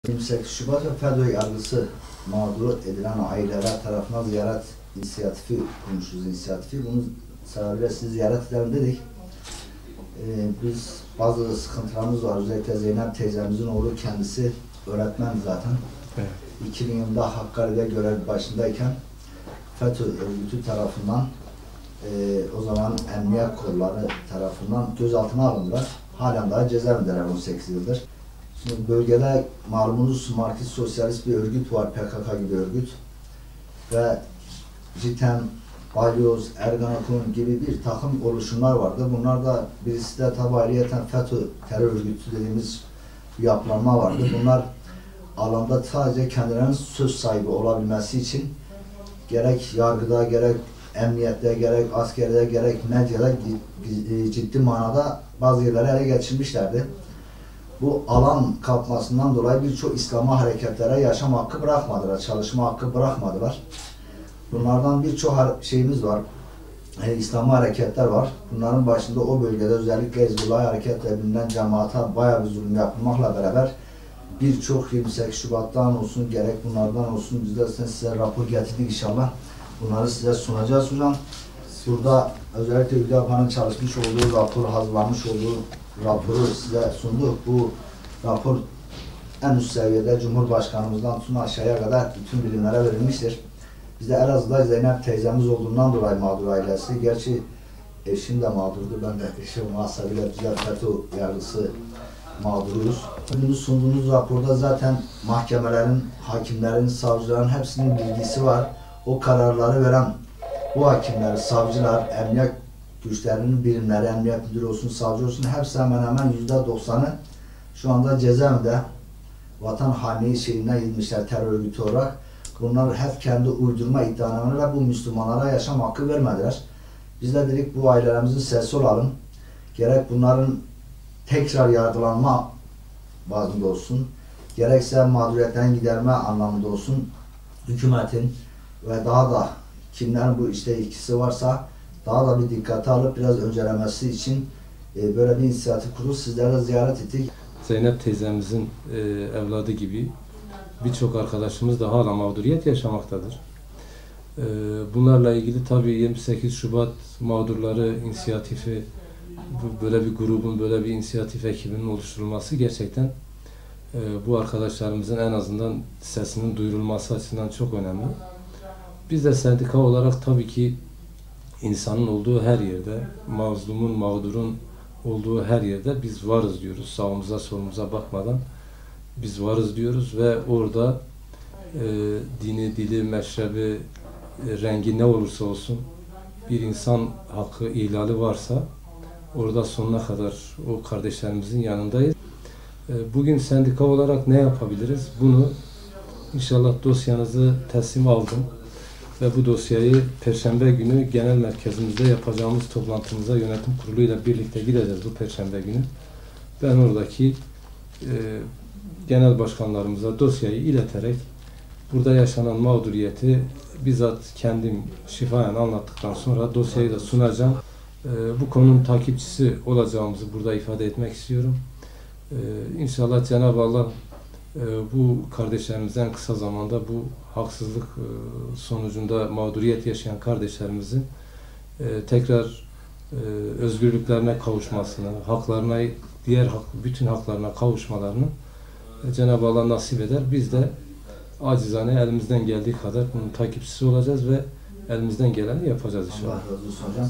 28 Şubat ve FETÖ yargısı mağdur edilen aileler tarafından ziyaret inisiyatifi kurmuşuz. Bunun sebebiyle sizi ziyaret edelim dedik. Biz bazı sıkıntılarımız var. Özellikle Zeynep teyzemizin oğlu kendisi öğretmen zaten. Evet. 2000 yılında Hakkari'de görev başındayken FETÖ örgütü tarafından o zaman emniyet kolları tarafından gözaltına alındılar. Halen daha cezaevindeler 18 yıldır. Şimdi bölgede malumunuz Marksist Sosyalist bir örgüt var, PKK gibi örgüt. Ve CİTEM, Balyoz, Ergenekon gibi bir takım oluşumlar vardı. Bunlar da birisi de tabi ayrıyeten FETÖ terör örgütü dediğimiz bir yapılanma vardı. Bunlar alanda sadece kendilerinin söz sahibi olabilmesi için gerek yargıda, gerek emniyette, gerek askerde, gerek medyada ciddi manada bazı yerleri ele geçirmişlerdi. Bu alan kalkmasından dolayı birçok İslami hareketlere yaşam hakkı bırakmadılar, çalışma hakkı bırakmadılar. Bunlardan birçok şeyimiz var, İslami hareketler var. Bunların başında o bölgede özellikle Hizbullah hareketle bilinen cemaata bayağı bir zulüm yapılmakla beraber birçok 28 Şubat'tan olsun, gerek bunlardan olsun biz de size rapor getirdik inşallah. Bunları size sunacağız hocam. Burada özellikle Hüdapar'ın çalışmış olduğu rapor, hazırlanmış olduğu raporu size sunduk. Bu rapor en üst seviyede Cumhurbaşkanımızdan tutun aşağıya kadar bütün bilimlere verilmiştir. Bizde Elazığ'da Zeynep teyzemiz olduğundan dolayı mağdur ailesi. Gerçi eşim de mağdurdu. Ben de eşim muhasebyle FETÖ yargısı mağduruyuz. Bunu sunduğunuz raporda zaten mahkemelerin, hakimlerin, savcıların hepsinin bilgisi var. O kararları veren bu hakimler, savcılar, emniyet güçlerinin birimleri, emniyet müdürü olsun, savcı olsun hepsi hemen hemen %90'ı şu anda cezaevinde vatan haini şeyinden gitmişler terör örgütü olarak. Bunlar hep kendi uydurma iddialarıyla bu Müslümanlara yaşam hakkı vermediler. Biz de dedik bu ailelerimizin sesi olalım. Gerek bunların tekrar yargılanma bazında olsun, gerekse mağduriyetten giderme anlamında olsun, hükümetin ve daha da kimlerin bu işte ilgisi varsa daha da bir dikkate alıp biraz öncelemesi için böyle bir inisiyatif kurulu sizlere ziyaret ettik. Zeynep teyzemizin evladı gibi birçok arkadaşımız da hala mağduriyet yaşamaktadır. Bunlarla ilgili tabii 28 Şubat mağdurları inisiyatifi, böyle bir grubun, böyle bir inisiyatif ekibinin oluşturulması gerçekten bu arkadaşlarımızın en azından sesinin duyurulması açısından çok önemli. Biz de sendika olarak tabii ki insanın olduğu her yerde, mazlumun, mağdurun olduğu her yerde biz varız diyoruz. Sağımıza solumuza bakmadan biz varız diyoruz ve orada dini, dili, meşrebi, rengi ne olursa olsun bir insan hakkı ihlali varsa orada sonuna kadar o kardeşlerimizin yanındayız. Bugün sendika olarak ne yapabiliriz? Bunu inşallah dosyanızı teslim aldım ve bu dosyayı Perşembe günü genel merkezimizde yapacağımız toplantımıza yönetim kuruluyla birlikte gideceğiz bu Perşembe günü. Ben oradaki genel başkanlarımıza dosyayı ileterek burada yaşanan mağduriyeti bizzat kendim şifayen anlattıktan sonra dosyayı da sunacağım. Bu konunun takipçisi olacağımızı burada ifade etmek istiyorum. İnşallah Cenab-ı Allah bu kardeşlerimizden kısa zamanda bu haksızlık sonucunda mağduriyet yaşayan kardeşlerimizin tekrar özgürlüklerine kavuşmasını, haklarına, bütün haklarına kavuşmalarını Cenab-ı Allah nasip eder. Biz de acizane elimizden geldiği kadar bunun takipçisi olacağız ve elimizden geleni yapacağız inşallah. Allah razı olsun hocam.